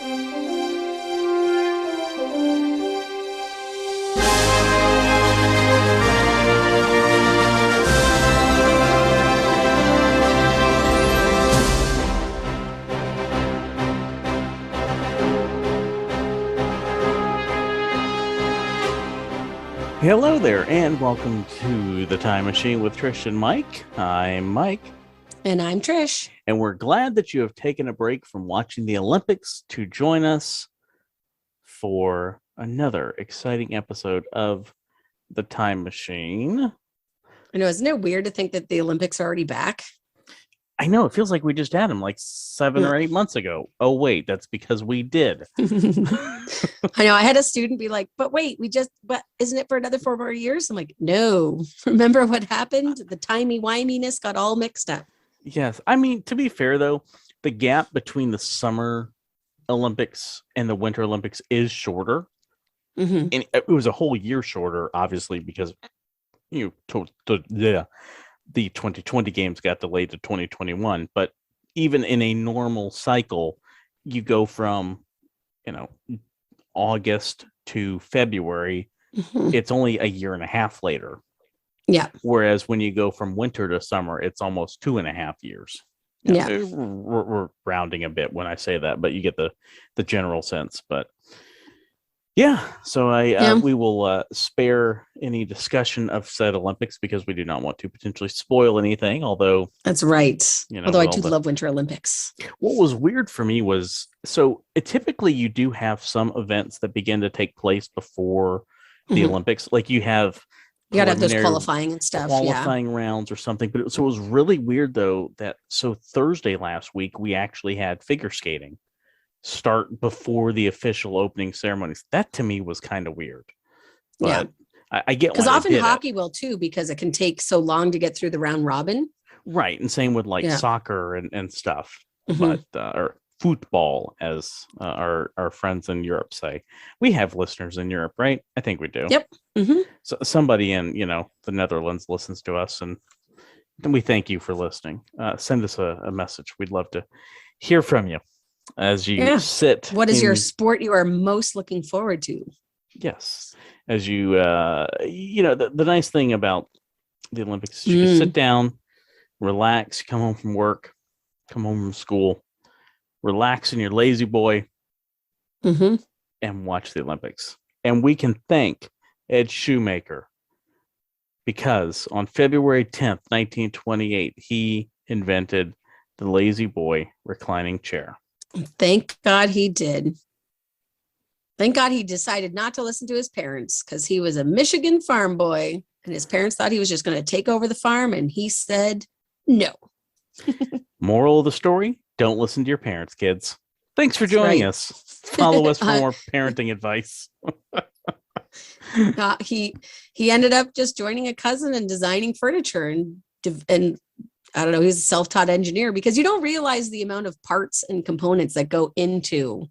Hello there, and welcome to The Time Machine with Trish and Mike. I'm Mike. And I'm Trish. And we're glad that you have taken a break from watching the Olympics to join us for another exciting episode of The Time Machine. I know, isn't it weird to think that the Olympics are already back? I know, it feels like we just had them like 7 or 8 months ago. Oh, wait, that's because we did. I know, I had a student be like, but isn't it for another 4 more years? I'm like, no, remember what happened? The timey-wiminess got all mixed up. Yes. I mean, to be fair, though, the gap between the Summer Olympics and the Winter Olympics is shorter. Mm-hmm. And it was a whole year shorter, obviously, because the 2020 games got delayed to 2021. But even in a normal cycle, you go from, August to February. Mm-hmm. It's only a year and a half later. Yeah. Whereas when you go from winter to summer, it's almost 2.5 years. Yeah. We're rounding a bit when I say that, but you get the general sense. But yeah, so we will spare any discussion of said Olympics because we do not want to potentially spoil anything. Although that's right. Although I do love Winter Olympics. What was weird for me was typically you do have some events that begin to take place before the Olympics. Like you gotta have those qualifying and stuff, rounds or something. But it was really weird though Thursday last week we actually had figure skating start before the official opening ceremonies. That to me was kind of weird. But I get because often hockey will too, because it can take so long to get through the round robin. Right, and same with soccer and stuff. But or football, as our friends in Europe say. We have listeners in Europe, right? I think we do. Yep. Mm-hmm. So somebody in the Netherlands listens to us, and we thank you for listening. Send us a message. We'd love to hear from you as you sit. What is your sport you are most looking forward to? Yes, as you the nice thing about the Olympics is you can sit down, relax, come home from work, come home from school, relax in your lazy boy, and watch the Olympics. And we can thank Ed Shoemaker because on February 10th, 1928, he invented the lazy boy reclining chair. Thank God he did. Thank God he decided not to listen to his parents because he was a Michigan farm boy and his parents thought he was just going to take over the farm. And he said, no. Moral of the story, don't listen to your parents, kids. Thanks for joining us. Follow us for more parenting advice. He ended up just joining a cousin and designing furniture and I don't know, he's a self-taught engineer because you don't realize the amount of parts and components that go into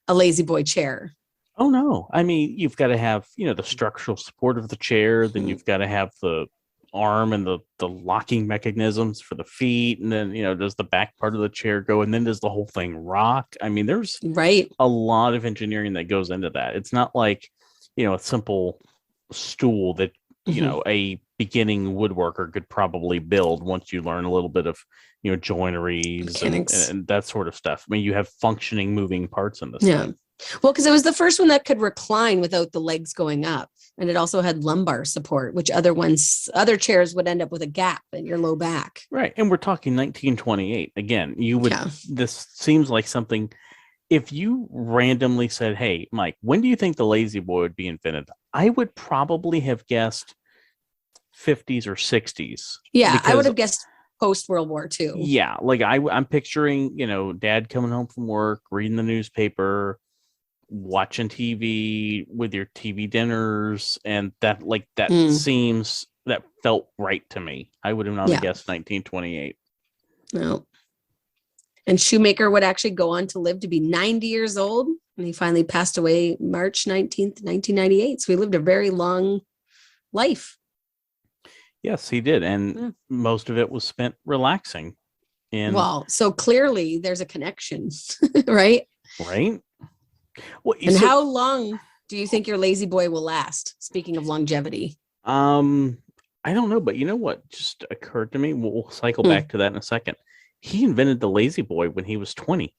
a lazy boy chair. Oh no. I mean, you've got to have, the structural support of the chair, then you've got to have the arm and the locking mechanisms for the feet, and then does the back part of the chair go, and then does the whole thing rock? I mean, there's a lot of engineering that goes into that. It's not like a simple stool that a beginning woodworker could probably build once you learn a little bit of joineries and that sort of stuff. I mean, you have functioning moving parts in this thing. Well, because it was the first one that could recline without the legs going up. And it also had lumbar support, which other chairs would end up with a gap in your low back. Right. And we're talking 1928. Again, this seems like something, if you randomly said, hey, Mike, when do you think the lazy boy would be invented? I would probably have guessed 50s or 60s. Yeah, I would have guessed post World War II. Yeah, like I'm picturing, dad coming home from work, reading the newspaper, watching TV with your TV dinners, and that felt right to me. I would have not guessed 1928. No. And Shoemaker would actually go on to live to be 90 years old, and he finally passed away March 19th, 1998. So he lived a very long life. Yes, he did. And most of it was spent relaxing. Well, so clearly there's a connection, right? Right. Well, And how long do you think your lazy boy will last? Speaking of longevity. I don't know, but you know what just occurred to me? We'll cycle back to that in a second. He invented the lazy boy when he was 20.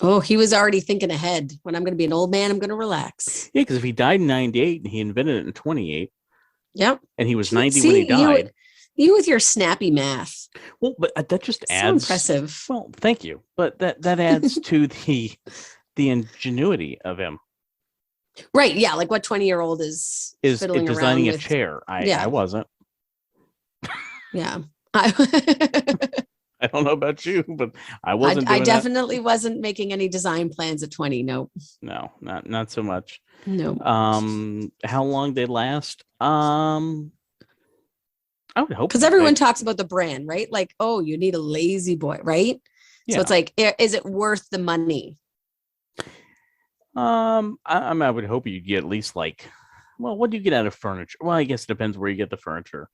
Oh, he was already thinking ahead. When I'm going to be an old man, I'm going to relax. Yeah, because if he died in 98 and he invented it in 28. Yep. And he was 90 when he died. You with your snappy math. Well, but that just adds. So impressive. Well, thank you. But that adds to the ingenuity of him. Right. Yeah. Like what 20-year-old is designing a chair. I wasn't. Yeah. I don't know about you, but I wasn't. I definitely wasn't making any design plans at 20. Nope. No, not so much. No. How long they last? I would hope, because everyone talks about the brand, right? Like, oh, you need a lazy boy, right? Yeah. So it's like, is it worth the money? I would hope you get at least like, well, what do you get out of furniture? Well, I guess it depends where you get the furniture.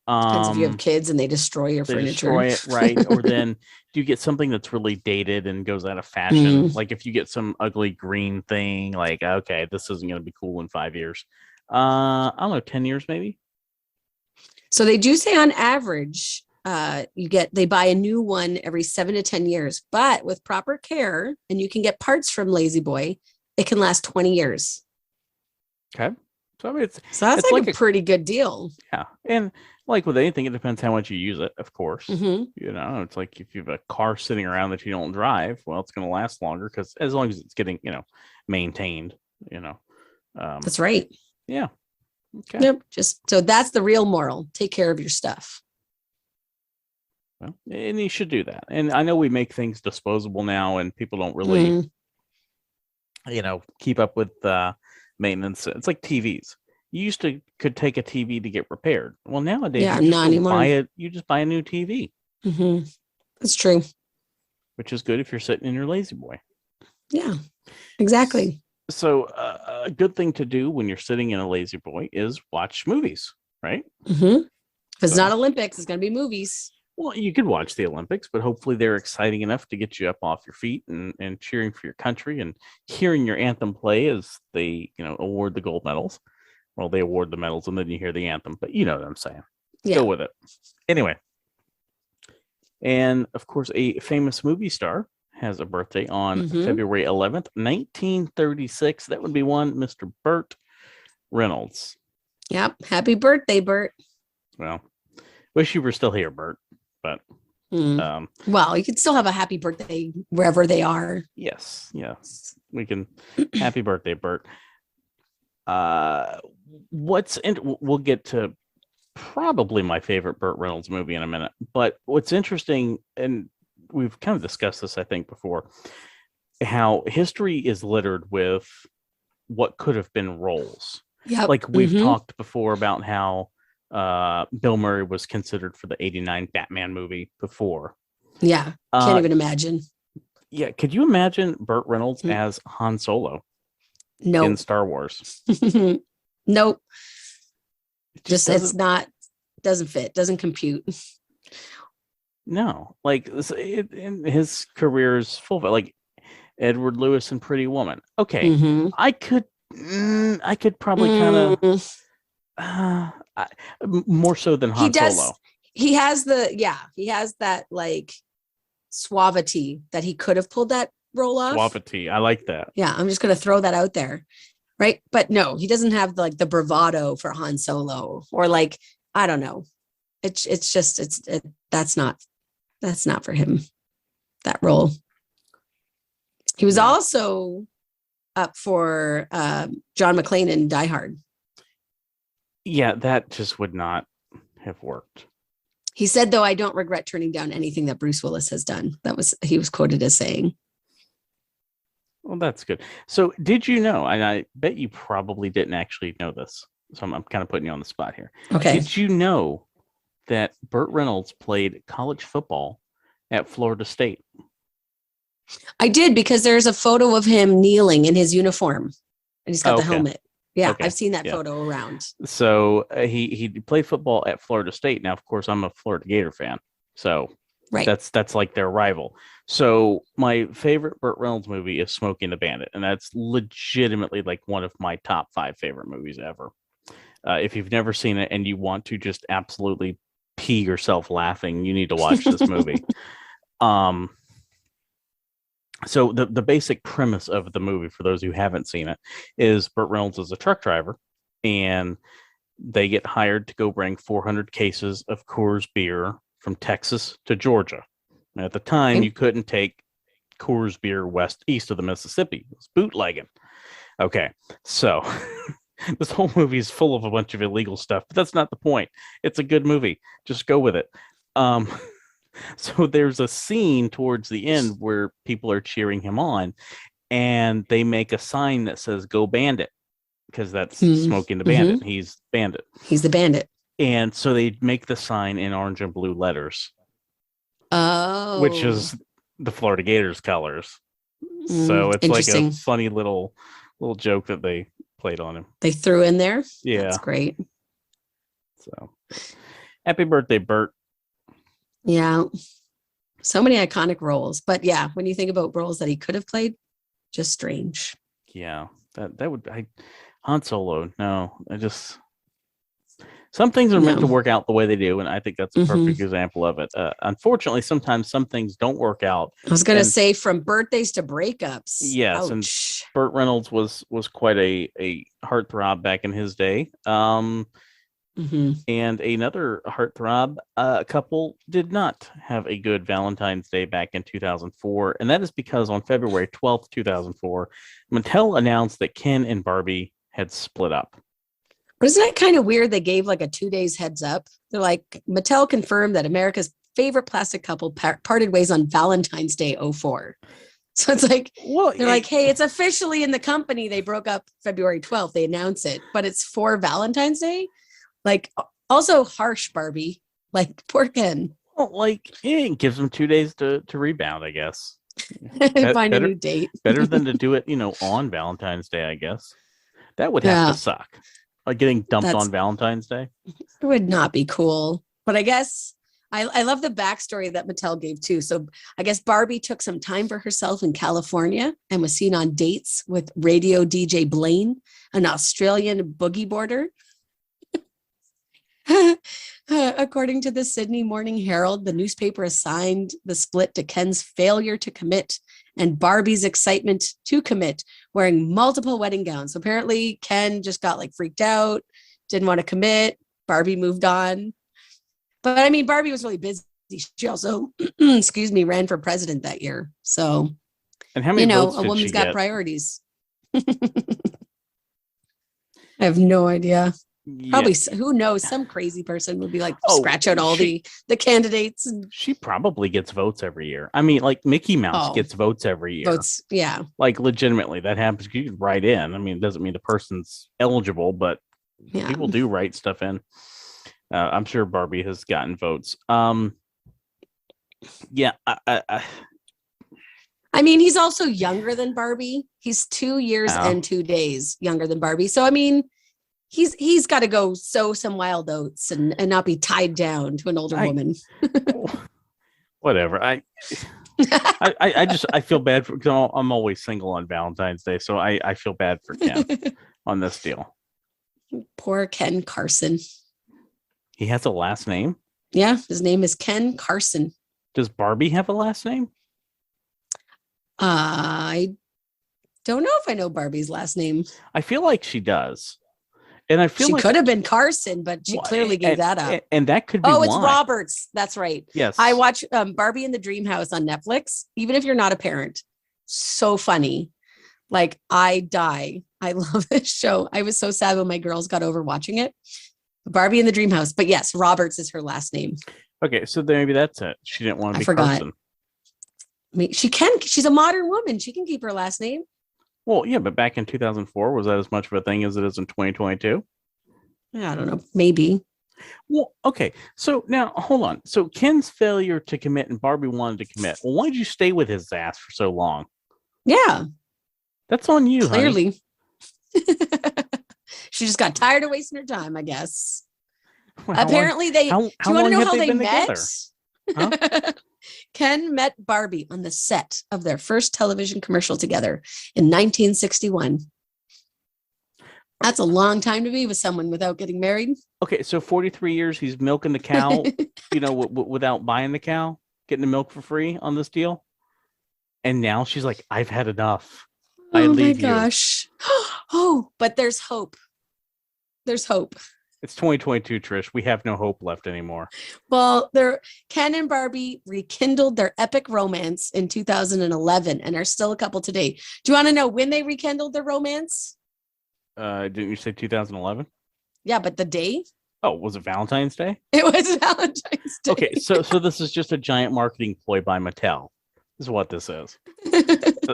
Depends if you have kids and they destroy your furniture. Destroy it, right? Or then do you get something that's really dated and goes out of fashion? Like if you get some ugly green thing, like, okay, this isn't going to be cool in 5 years. I don't know, 10 years maybe. So they do say on average, they buy a new one every 7 to 10 years, but with proper care, and you can get parts from Lazy Boy, it can last 20 years. Okay. So I mean, that's like a pretty good deal. Yeah. And like with anything, it depends how much you use it, of course. Mm-hmm. You know, it's like if you have a car sitting around that you don't drive, well, it's going to last longer because as long as it's getting, maintained, That's right. Yeah. Okay. Yep. So that's the real moral. Take care of your stuff. Well, and you should do that. And I know we make things disposable now and people don't really, keep up with maintenance. It's like TVs. You used to could take a TV to get repaired. Well, nowadays, not anymore. You just buy a new TV. Mm-hmm. That's true. Which is good if you're sitting in your lazy boy. Yeah, exactly. So a good thing to do when you're sitting in a lazy boy is watch movies, right? Mm-hmm. If it's not Olympics, it's going to be movies. Well, you could watch the Olympics, but hopefully they're exciting enough to get you up off your feet and cheering for your country and hearing your anthem play as they, award the gold medals. Well, they award the medals and then you hear the anthem, but you know what I'm saying. Go with it. Anyway. And of course, a famous movie star has a birthday on February 11th, 1936. That would be one Mr. Burt Reynolds. Yep. Happy birthday, Bert. Well, wish you were still here, Bert. But well, you could still have a happy birthday wherever they are. Yes. We can. Happy birthday, Bert. We'll get to probably my favorite Burt Reynolds movie in a minute. But what's interesting, and we've kind of discussed this, I think, before, how history is littered with what could have been roles. Yeah, like we've talked before about how Bill Murray was considered for the '89 Batman movie before. Yeah, can't even imagine. Yeah, could you imagine Burt Reynolds as Han Solo? No, in Star Wars. Nope. Doesn't fit. Doesn't compute. No, like his career is full of it. Like Edward Lewis and Pretty Woman. Okay, I could probably kind of more so than Han Solo. He has that like suavity that he could have pulled that role off. Suavity, I like that. Yeah, I'm just gonna throw that out there, right? But no, he doesn't have the bravado for Han Solo, or like, I don't know. That's not for him, that role. He was also up for John McClane in Die Hard. Yeah, that just would not have worked. He said, though, I don't regret turning down anything that Bruce Willis has done. He was quoted as saying. Well, that's good. So did you know, and I bet you probably didn't actually know this, so I'm kind of putting you on the spot here. Okay. Did you know that Burt Reynolds played college football at Florida State? I did, because there's a photo of him kneeling in his uniform, and he's got the helmet. Yeah, okay. I've seen that photo around. So he played football at Florida State. Now, of course, I'm a Florida Gator fan, so that's like their rival. So my favorite Burt Reynolds movie is Smokey and the Bandit, and that's legitimately like one of my top 5 favorite movies ever. If you've never seen it and you want to just absolutely pee yourself laughing, you need to watch this movie. So the basic premise of the movie, for those who haven't seen it, is Burt Reynolds is a truck driver, and they get hired to go bring 400 cases of Coors beer from Texas to Georgia. And at the time, you couldn't take Coors beer east of the Mississippi. It was bootlegging. Okay, so this whole movie is full of a bunch of illegal stuff, but that's not the point. It's a good movie. Just go with it. So there's a scene towards the end where people are cheering him on, and they make a sign that says "Go Bandit," because that's Smoking the Bandit. He's Bandit. He's the bandit. And so they make the sign in orange and blue letters. Oh. Which is the Florida Gators colors. So it's like a funny little joke that they played on him. They threw in there? Yeah. That's great. So happy birthday, Bert. Yeah. So many iconic roles. But yeah, when you think about roles that he could have played, just strange. Yeah. That would Han Solo. No, some things are meant to work out the way they do, and I think that's a perfect example of it. Unfortunately, sometimes some things don't work out. I was going to say from birthdays to breakups. Yes, ouch. And Burt Reynolds was quite a heartthrob back in his day. And another heartthrob couple did not have a good Valentine's Day back in 2004, and that is because on February 12th, 2004, Mattel announced that Ken and Barbie had split up. But isn't that kind of weird? They gave like a 2 days heads up. They're like, Mattel confirmed that America's favorite plastic couple parted ways on Valentine's Day 04. So it's like, they're like, hey, it's officially in the company. They broke up February 12th. They announce it, but it's for Valentine's Day. Like, also harsh, Barbie. Like, poor Ken. Well, like, it gives them 2 days to rebound, I guess. Find a new date. Better than to do it, on Valentine's Day, I guess. That would have to suck. Like getting dumped on Valentine's Day. It would not be cool. But I guess I love the backstory that Mattel gave too. So I guess Barbie took some time for herself in California and was seen on dates with radio DJ Blaine, an Australian boogie boarder. According to the Sydney Morning Herald, the newspaper assigned the split to Ken's failure to commit and Barbie's excitement to commit, wearing multiple wedding gowns. So apparently Ken just got like freaked out, didn't want to commit. Barbie moved on. But I mean, Barbie was really busy. She also, ran for president that year. So, and how many votes a did woman's she got get? Priorities. I have no idea. Probably, who knows? Some crazy person would be like, scratch out all the candidates. She probably gets votes every year. I mean, like Mickey Mouse gets votes every year. Votes, yeah. Like legitimately, that happens. You can write in. I mean, it doesn't mean the person's eligible, but people do write stuff in. I'm sure Barbie has gotten votes. I mean, he's also younger than Barbie. He's 2 years and 2 days younger than Barbie. So, I mean, he's got to go sow some wild oats and not be tied down to an older woman. Whatever. I feel bad because I'm always single on Valentine's Day, so I feel bad for Ken on this deal. Poor Ken Carson. He has a last name? Yeah, his name is Ken Carson. Does Barbie have a last name? I don't know if I know Barbie's last name. I feel like she does. And I feel she like could have been Carson, but she clearly gave that up. And that could be it's Roberts. That's right. Yes. I watch Barbie and the Dream House on Netflix, even if you're not a parent. So funny. Like, I die. I love this show. I was so sad when my girls got over watching it. Barbie and the Dream House. But yes, Roberts is her last name. Okay, so maybe that's it. She didn't want to be Carson. I mean, she's a modern woman. She can keep her last name. Well, yeah, but back in 2004, was that as much of a thing as it is in 2022? I don't know. Maybe. Well, okay. So now, hold on. So Ken's failure to commit and Barbie wanted to commit. Well, why did you stay with his ass for so long? Yeah. That's on you, clearly. She just got tired of wasting her time, I guess. Well, apparently, do you want to know how they met? Huh? Ken met Barbie on the set of their first television commercial together in 1961. That's a long time to be with someone without getting married. Okay, so 43 years he's milking the cow, without buying the cow, getting the milk for free on this deal. And now she's like, I've had enough. I leave you. Oh my gosh. Oh, but there's hope. There's hope. It's 2022, Trish. We have no hope left anymore. Well, Ken and Barbie rekindled their epic romance in 2011 and are still a couple today. Do you want to know when they rekindled their romance? Didn't you say 2011? Yeah, but the day? Oh, was it Valentine's Day? It was Valentine's Day. Okay, so this is just a giant marketing ploy by Mattel. This is what this is.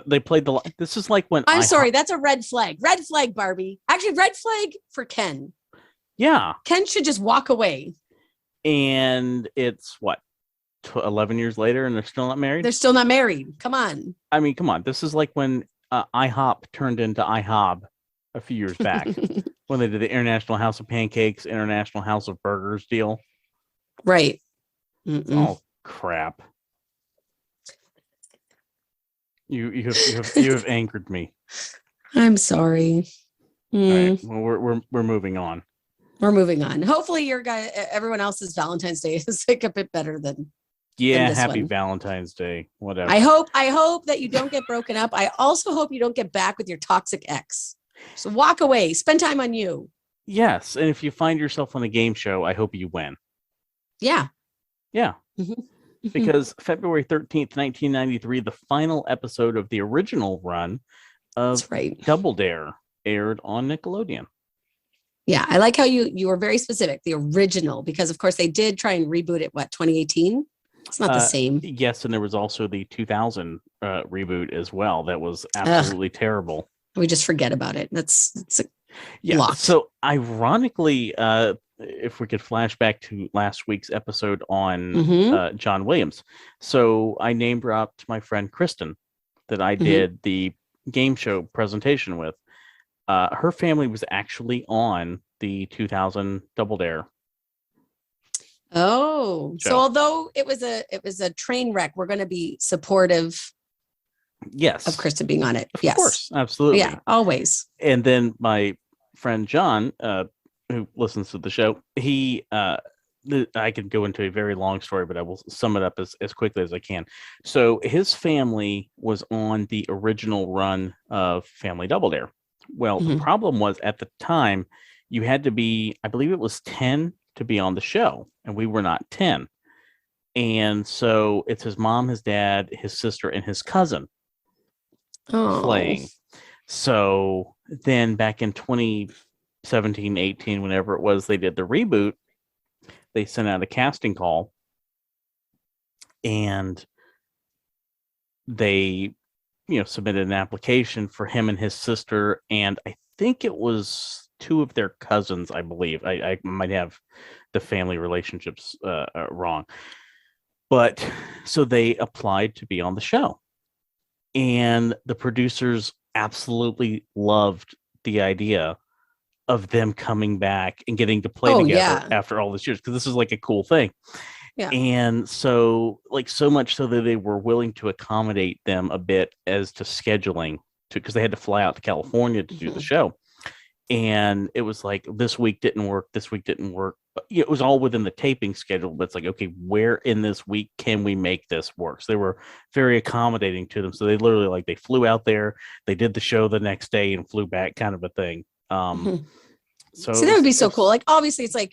They played this is like when I'm sorry, that's a red flag. Red flag, Barbie. Actually, red flag for Ken. Yeah. Ken should just walk away. And it's what? 11 years later and they're still not married? They're still not married. Come on. I mean, come on. This is like when IHOP turned into IHOB a few years back when they did the International House of Pancakes, International House of Burgers deal. Right. Oh, crap. You have angered me. I'm sorry. All right. Well, we're moving on. We're moving on. Hopefully everyone else's Valentine's Day is like a bit better than happy one. Valentine's Day. Whatever. I hope that you don't get broken up. I also hope you don't get back with your toxic ex. So walk away. Spend time on you. Yes. And if you find yourself on a game show, I hope you win. Yeah. Yeah. Because February 13th, 1993, the final episode of the original run of Double Dare aired on Nickelodeon. Yeah, I like how you were very specific, the original, because of course they did try and reboot it, 2018? It's not the same. Yes, and there was also the 2000 reboot as well. That was absolutely terrible. We just forget about it. That's blocked. So ironically, if we could flash back to last week's episode on John Williams. So I name dropped my friend Kristen that I did the game show presentation with. Her family was actually on the 2000 Double Dare. Oh, so although it was a train wreck, we're going to be supportive. Yes, of Kristen being on it. Of course, absolutely. Yeah, always. And then my friend John, who listens to the show, he I could go into a very long story, but I will sum it up as quickly as I can. So his family was on the original run of Family Double Dare. Well, the problem was at the time you had to be, I believe it was 10 to be on the show, and we were not 10. And so it's his mom, his dad, his sister, and his cousin playing. So then back in 2017, 18, whenever it was, they did the reboot. They sent out a casting call and they, submitted an application for him and his sister. And I think it was two of their cousins, I believe. I might have the family relationships wrong. But so they applied to be on the show. And the producers absolutely loved the idea of them coming back and getting to play together after all this years, because this is like a cool thing. Yeah. And so so much so that they were willing to accommodate them a bit as to scheduling, because they had to fly out to California to do the show. And it was like, this week didn't work. But it was all within the taping schedule, but it's like, okay, where in this week can we make this work? So they were very accommodating to them. So they literally they flew out there, they did the show the next day and flew back, kind of a thing. So that would be so cool. Obviously it's I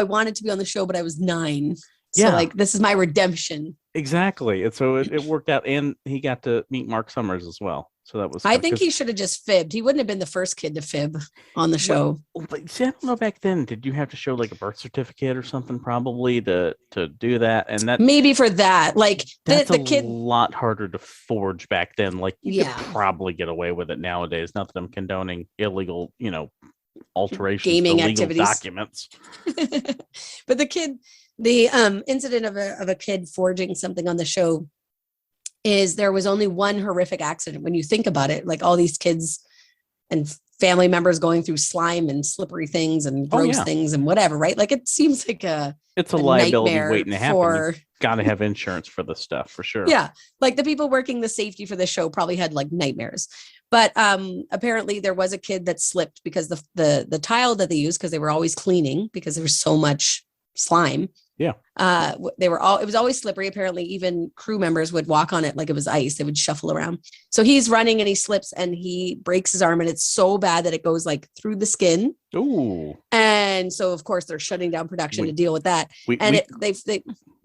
wanted to be on the show, but I was 9. So this is my redemption. Exactly. And so it worked out, and he got to meet Mark Summers as well. So that was, I think he should have just fibbed. He wouldn't have been the first kid to fib on the show. But see, I don't know, back then, did you have to show a birth certificate or something probably to do that? And that maybe for that, that's the kid, a lot harder to forge back then. You could probably get away with it nowadays. Not that I'm condoning illegal, alterations, gaming to legal activities, documents. But the incident of a kid forging something on the show is there was only one horrific accident when you think about it. All these kids and family members going through slime and slippery things and gross things and whatever, right? Like it seems like it's a liability nightmare waiting to happen. Got to have insurance for this stuff for sure. Yeah. Like the people working the safety for the show probably had like nightmares. But apparently there was a kid that slipped because the tile that they used, because they were always cleaning because there was so much slime. Yeah. It was always slippery. Apparently even crew members would walk on it like it was ice. They would shuffle around. So he's running and he slips and he breaks his arm, and it's so bad that it goes like through the skin. Ooh. And so of course they're shutting down production to deal with that.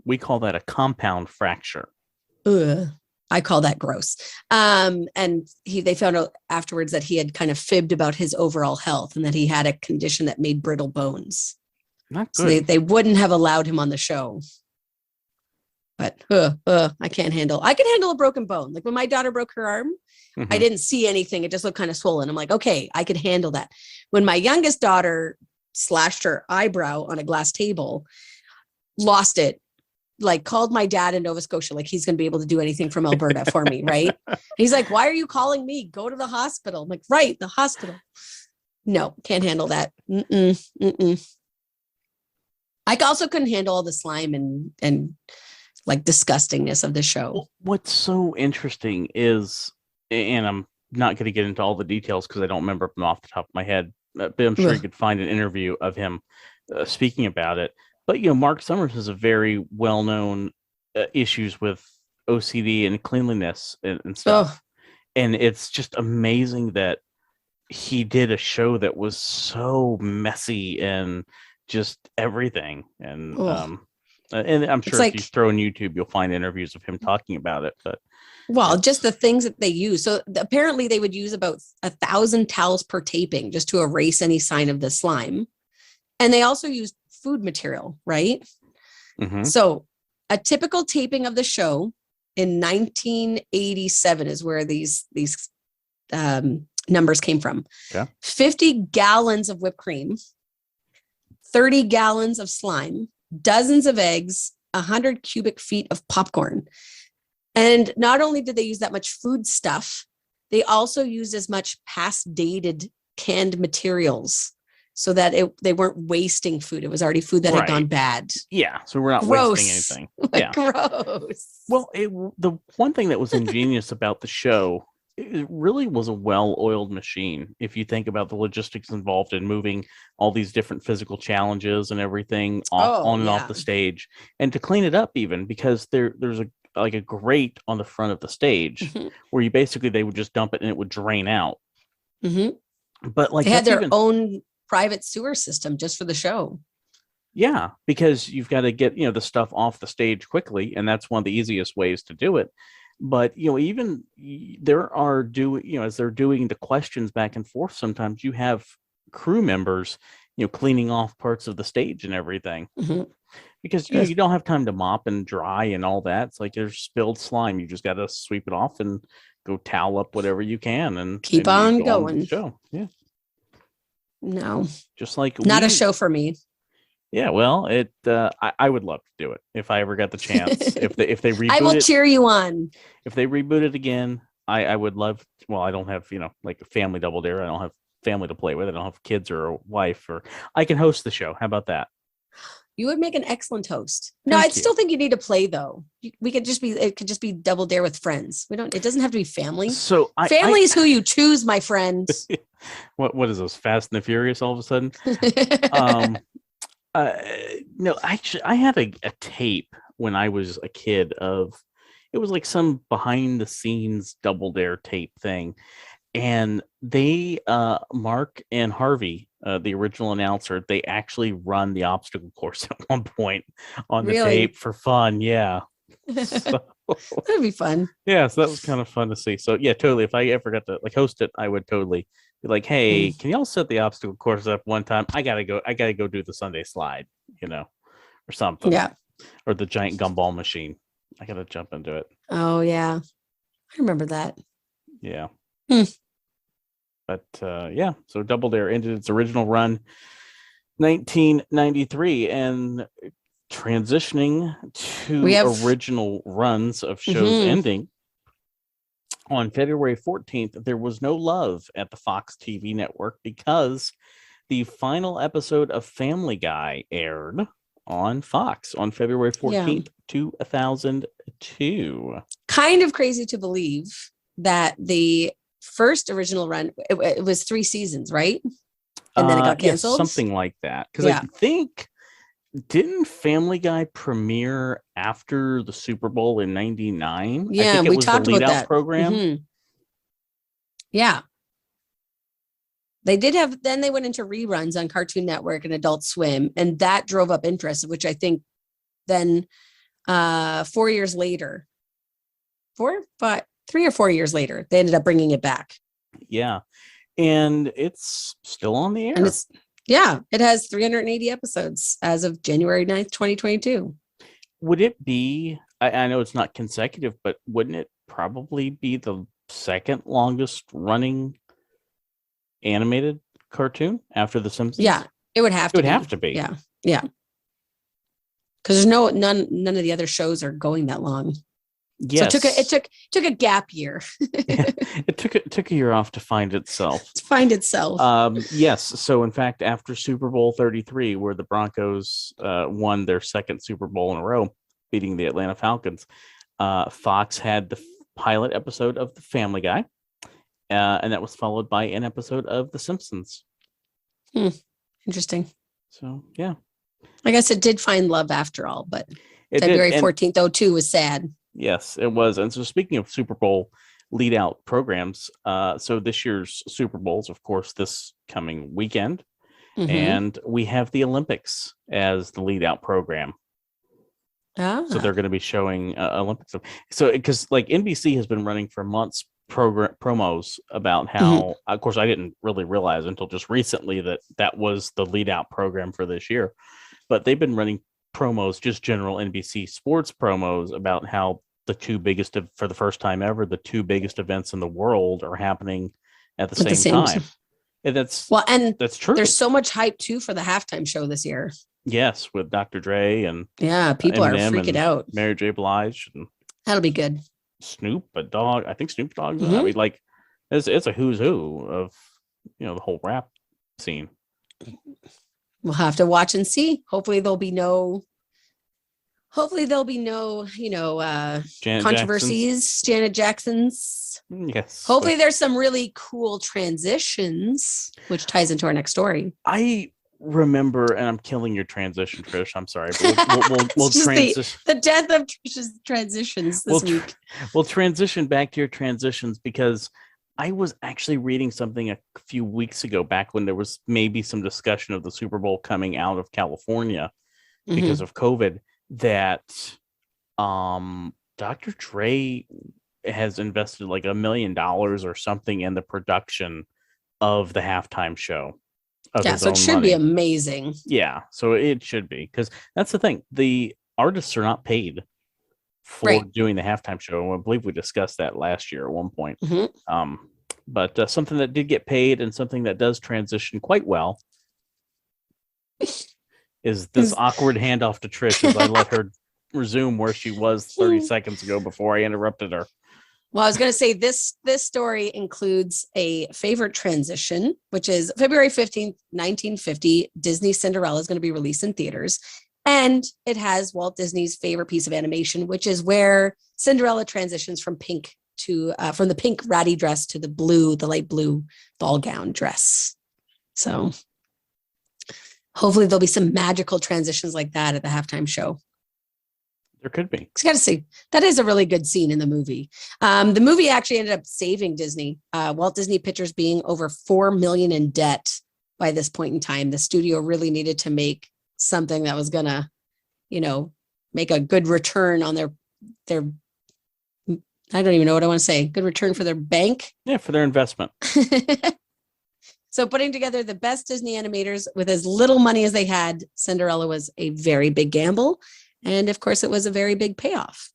We call that a compound fracture. Ugh. I call that gross. And they found out afterwards that he had kind of fibbed about his overall health and that he had a condition that made brittle bones. Not good. So they wouldn't have allowed him on the show. But I can handle a broken bone. Like when my daughter broke her arm, I didn't see anything. It just looked kind of swollen. I'm like, okay, I could handle that. When my youngest daughter slashed her eyebrow on a glass table, lost it, like called my dad in Nova Scotia, like he's going to be able to do anything from Alberta for me. Right. He's like, why are you calling me? Go to the hospital. I'm like, right. The hospital. No, can't handle that. I also couldn't handle all the slime and like disgustingness of the show. What's so interesting is, and I'm not going to get into all the details because I don't remember them off the top of my head, but I'm sure you could find an interview of him speaking about it. But, Mark Summers has a very well-known issues with OCD and cleanliness and stuff. And it's just amazing that he did a show that was so messy and just everything. And I'm sure if you throw in YouTube, you'll find interviews of him talking about it. But just the things that they use. So apparently they would use about 1,000 towels per taping just to erase any sign of the slime. And they also used food material, right? So a typical taping of the show in 1987 is where these numbers came from. 50 gallons of whipped cream, 30 gallons of slime, dozens of eggs, 100 cubic feet of popcorn. And not only did they use that much food stuff, they also used as much past dated canned materials so that they weren't wasting food. It was already food that had gone bad. Yeah. So we're not wasting anything. Yeah. Gross. Well, the one thing that was ingenious about the show, it really was a well-oiled machine. If you think about the logistics involved in moving all these different physical challenges and everything on and off the stage, and to clean it up even, because there's a grate on the front of the stage where they would just dump it and it would drain out. But like they had their own private sewer system just for the show. Yeah, because you've got to get the stuff off the stage quickly, and that's one of the easiest ways to do it. But even there are as they're doing the questions back and forth, sometimes you have crew members cleaning off parts of the stage and everything, because you don't have time to mop and dry and all that. It's like there's spilled slime, you just got to sweep it off and go towel up whatever you can and keep on going. On the show. Yeah. No, just like not a show for me. Yeah, well, I would love to do it if I ever got the chance. If they reboot I will cheer you on. If they reboot it again, I would love. Well, I don't have like a family double dare. I don't have family to play with. I don't have kids or a wife, or I can host the show. How about that? You would make an excellent host. No, I still think you need to play though. It could just be double dare with friends. It doesn't have to be family. So family is who you choose, my friend. What is this? Fast and the Furious all of a sudden? No, actually, I had a tape when I was a kid it was like some behind the scenes double dare tape thing. And they, Mark and Harvey, the original announcer, they actually run the obstacle course at one point on the tape for fun. Yeah. So, that'd be fun. Yeah. So that was kind of fun to see. So yeah, totally. If I ever got to host it, I would totally be like, hey, can y'all set the obstacle course up one time? I gotta go do the Sunday slide, or something. Yeah. Or the giant gumball machine. I gotta jump into it. Oh yeah. I remember that. Yeah. But so Double Dare ended its original run 1993, and transitioning to original runs of shows ending. On February 14th, there was no love at the Fox TV network because the final episode of Family Guy aired on Fox on February 14th, 2002. Kind of crazy to believe that the first original run, it was 3 seasons, right? And then it got canceled? Yes, something like that. Because I think, didn't Family Guy premiere after the Super Bowl in 99? Yeah, I think it we was talked the lead about out that program. Mm-hmm. Yeah. They did have, then they went into reruns on Cartoon Network and Adult Swim, and that drove up interest, which I think then 4 years later, 3 or 4 years later, they ended up bringing it back. Yeah. And it's still on the air. And it has 380 episodes as of January 9th, 2022. Would it be, I know it's not consecutive, but wouldn't it probably be the second longest running animated cartoon after The Simpsons? Yeah, it would have to be. It would have to be. Yeah. Yeah. Because there's none of the other shows are going that long. Yes. So it took a gap year. Yeah, it took a year off to find itself. Yes. So in fact, after Super Bowl 33, where the Broncos won their second Super Bowl in a row, beating the Atlanta Falcons, Fox had the pilot episode of The Family Guy, and that was followed by an episode of The Simpsons. Interesting. So yeah, I guess it did find love after all, but February 14th, 2002 was sad. Yes, it was. And so speaking of Super Bowl lead out programs, so this year's Super Bowl's, of course, this coming weekend. Mm-hmm. And we have the Olympics as the lead out program. So they're going to be showing Olympics. So because like NBC has been running for months promos about how, of course, I didn't really realize until just recently that was the lead out program for this year. But they've been running promos, just general NBC sports promos about how the two biggest, for the first time ever, the two biggest events in the world are happening at the same time. And that's true. There's so much hype too for the halftime show this year. Yes, with Dr. Dre and people are freaking out. Mary J. Blige and that'll be good. Snoop Dogg. I think Snoop Dogg. I mean, like it's a who's who of the whole rap scene. We'll have to watch and see. Hopefully there'll be no controversies. Janet Jackson's. Yes. Hopefully there's some really cool transitions, which ties into our next story. I remember, and I'm killing your transition, Trish. I'm sorry. We'll transition. The death of Trish's transitions this week. We'll transition back to your transitions because I was actually reading something a few weeks ago, back when there was maybe some discussion of the Super Bowl coming out of California because of COVID, that Dr. Dre has invested like $1 million or something in the production of the halftime show. So it should be amazing. Yeah, so it should be, because that's the thing. The artists are not paid for doing the halftime show. I believe we discussed that last year at one point. But something that did get paid and something that does transition quite well is this awkward handoff to Trish as I let her resume where she was 30 seconds ago before I interrupted her. Well, I was going to say this story includes a favorite transition, which is February 15th, 1950. Disney's Cinderella is going to be released in theaters. And it has Walt Disney's favorite piece of animation, which is where Cinderella transitions from pink to from the pink ratty dress to the light blue ball gown dress. So hopefully there'll be some magical transitions like that at the halftime show. There could be. You got to see. That is a really good scene in the movie. The movie actually ended up saving Disney. Walt Disney Pictures being over $4 million in debt by this point in time. The studio really needed to make something that was gonna, make a good return on their. I don't even know what I want to say. Good return for their bank. Yeah, for their investment. So putting together the best Disney animators with as little money as they had, Cinderella was a very big gamble. And of course, it was a very big payoff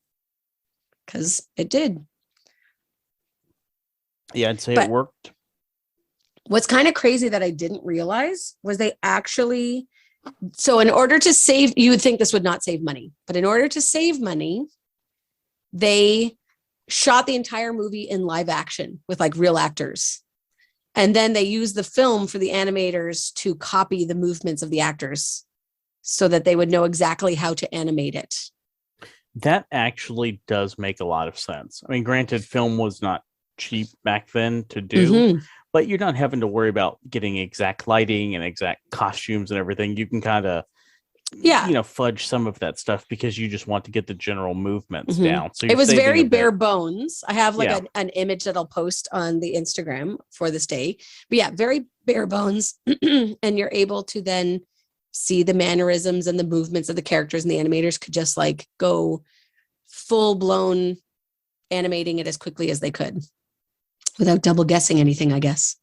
because it did. Yeah, I'd say it worked. What's kind of crazy that I didn't realize was they actually, so in order to save, you would think this would not save money, but in order to save money, they shot the entire movie in live action with like real actors. And then they used the film for the animators to copy the movements of the actors so that they would know exactly how to animate it. That actually does make a lot of sense. I mean, granted, film was not cheap back then to do, but you're not having to worry about getting exact lighting and exact costumes and everything. You can kind of, fudge some of that stuff because you just want to get the general movements down. So it was very bare bones. I have like an image that I'll post on the Instagram for this day, but yeah, very bare bones. And you're able to then see the mannerisms and the movements of the characters, and the animators could just like go full blown animating it as quickly as they could without double guessing anything, I guess.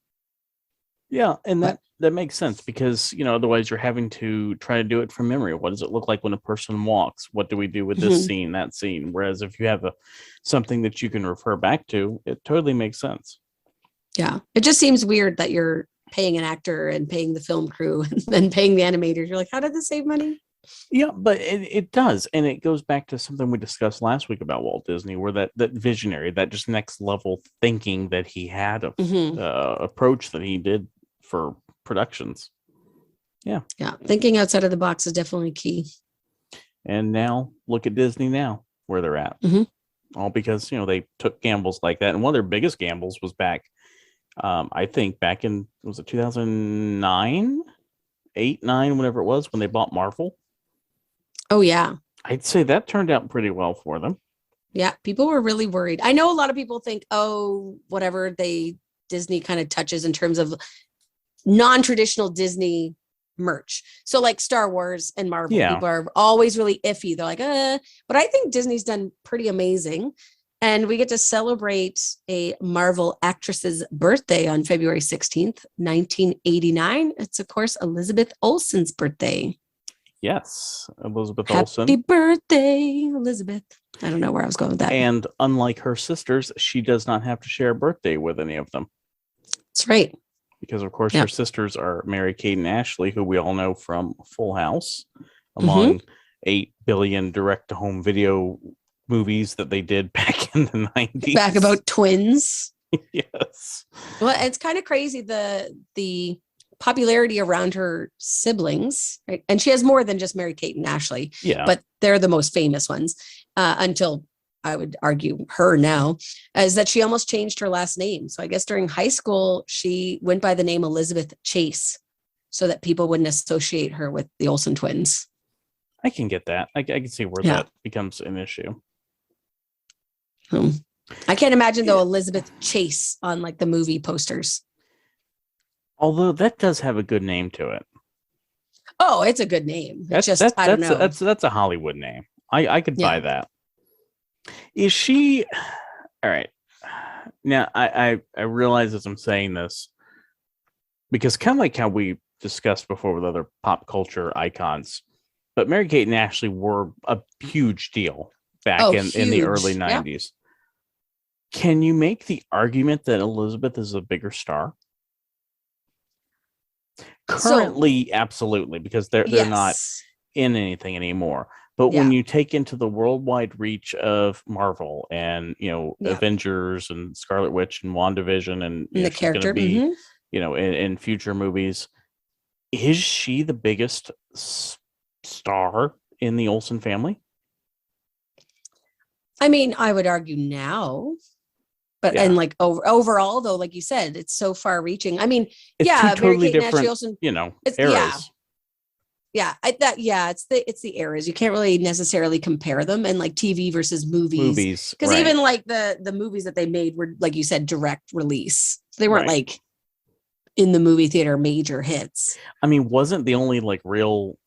Yeah. And that makes sense because, otherwise you're having to try to do it from memory. What does it look like when a person walks? What do we do with this scene, that scene? Whereas if you have something that you can refer back to, it totally makes sense. Yeah. It just seems weird that you're paying an actor and paying the film crew and then paying the animators. You're like, how did this save money? Yeah, but it does. And it goes back to something we discussed last week about Walt Disney, where that visionary, that just next level thinking that he had of approach that he did for productions. Yeah. Thinking outside of the box is definitely key. And now look at Disney now, where they're at. All because, they took gambles like that. And one of their biggest gambles was back, I think back in, was it 2009, 8, 9, whatever it was, when they bought Marvel. Oh, yeah. I'd say that turned out pretty well for them. Yeah. People were really worried. I know a lot of people think, whatever Disney kind of touches in terms of non-traditional Disney merch. So like Star Wars and Marvel, people are always really iffy. They're like, but I think Disney's done pretty amazing. And we get to celebrate a Marvel actress's birthday on February 16th, 1989. It's, of course, Elizabeth Olsen's birthday. Yes, Elizabeth Olsen. Happy birthday, Elizabeth. I don't know where I was going with that. And unlike her sisters, she does not have to share a birthday with any of them. That's right. Because, of course, her sisters are Mary-Kate and Ashley, who we all know from Full House, among 8 billion direct-to-home video movies that they did back in the 90s. Back about twins. Yes. Well, it's kind of crazy, the popularity around her siblings, right? And she has more than just Mary-Kate and Ashley. Yeah. But they're the most famous ones, until I would argue her now, is that she almost changed her last name. So I guess during high school, she went by the name Elizabeth Chase so that people wouldn't associate her with the Olsen twins. I can get that. I can see where that becomes an issue. I can't imagine, though, Elizabeth Chase on like the movie posters. Although that does have a good name to it. Oh, it's a good name. It's just, I don't know. That's a Hollywood name. I could buy that. Is she all right? Now I realize as I'm saying this, because kind of like how we discussed before with other pop culture icons, but Mary-Kate and Ashley were a huge deal back in the early 90s. Yeah. Can you make the argument that Elizabeth is a bigger star? Currently, absolutely, because they're not in anything anymore. But when you take into the worldwide reach of Marvel and, Avengers and Scarlet Witch and WandaVision and the character, be, in future movies, is she the biggest star in the Olsen family? I mean, I would argue now, but and like overall, though, like you said, it's so far reaching. I mean, it's totally different, Olsen, eras. It's the eras. You can't really necessarily compare them, and like TV versus movies, because even like the movies that they made were, like you said, direct release. So they weren't like in the movie theater major hits. I mean, wasn't the only like real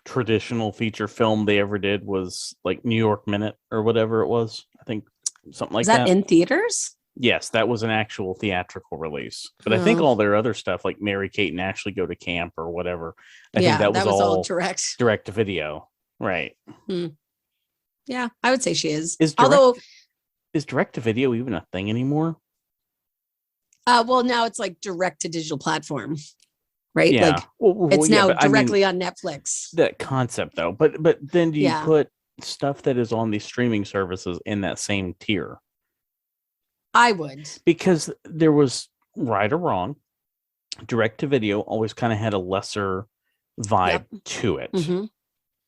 traditional feature film they ever did was like New York Minute or whatever it was? I think something like that. Was that in theaters? Yes, that was an actual theatrical release. But I think all their other stuff, like Mary-Kate and Ashley Go to Camp or whatever, I think that was all direct to video. Right. Yeah, I would say she is. Is direct to video even a thing anymore? Well, now it's like direct to digital platform, right? Yeah. Like it's now directly on Netflix. That concept, though. But then do you put stuff that is on these streaming services in that same tier? I would. Because there was, right or wrong, direct to video always kind of had a lesser vibe to it. Mm-hmm.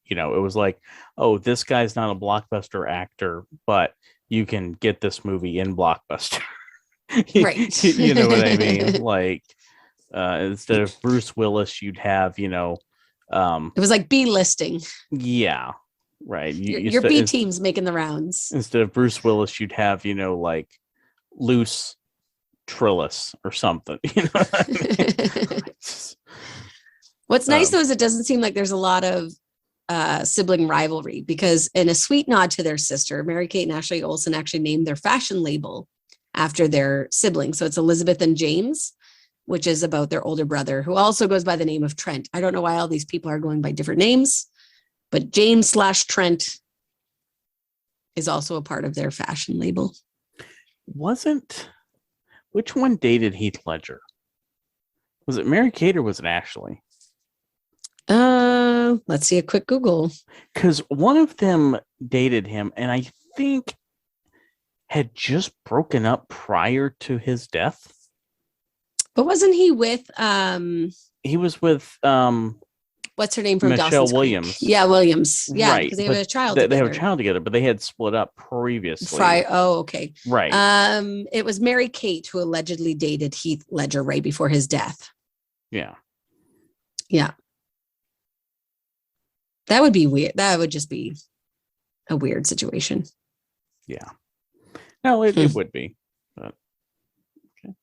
You know, it was like, oh, this guy's not a blockbuster actor, but you can get this movie in Blockbuster. Right. You know what I mean? Like, instead of Bruce Willis, you'd have, you know, it was like B listing. Yeah, right. Your B team's making the rounds. Instead of Bruce Willis, you'd have, you know, like Loose Trillis or something. You know what I mean? What's nice though is it doesn't seem like there's a lot of sibling rivalry, because in a sweet nod to their sister, Mary-Kate and Ashley Olsen actually named their fashion label after their siblings. So it's Elizabeth and James, which is about their older brother, who also goes by the name of Trent. I don't know why all these people are going by different names, but James/Trent is also a part of their fashion label. Which one dated Heath Ledger? Was it Mary-Kate or was it Ashley? Let's see a quick Google. Because one of them dated him, and I think had just broken up prior to his death. But wasn't he with he was with what's her name from Michelle Dawson's Williams. Creek? Yeah, Williams. Yeah, right, because they have a child they together. have a child together, but they had split up previously. Okay. Right. It was Mary-Kate who allegedly dated Heath Ledger right before his death. Yeah. Yeah. That would be weird. That would just be a weird situation. Yeah. No, it would be. But okay.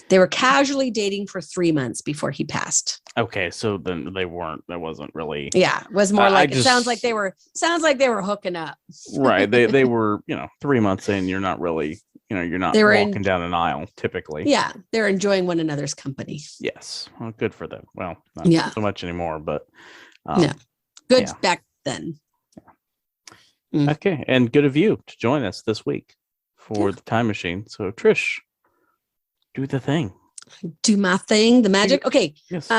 They were casually dating for 3 months before he passed. Okay, so then they weren't. That wasn't really. Yeah, it was more like it sounds like they were hooking up. Right. They were, 3 months in. You're not really, you're not walking down an aisle typically. Yeah, they're enjoying one another's company. Yes. Well, good for them. Well, not so much anymore, but yeah. Good back then. Yeah. Okay, and good of you to join us this week for the Time Machine. So, Trish, do the thing. Do my thing, the magic. Okay. Yes.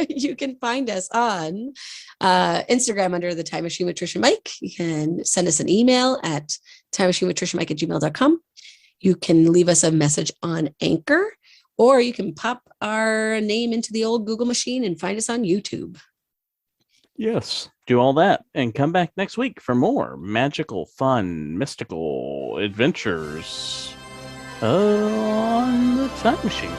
You can find us on Instagram under the Time Machine with Trish and Mike. You can send us an email at timemachinewithtrishandmike@gmail.com. You can leave us a message on Anchor, or you can pop our name into the old Google machine and find us on YouTube. Yes, do all that and come back next week for more magical, fun, mystical adventures on the Time Machine.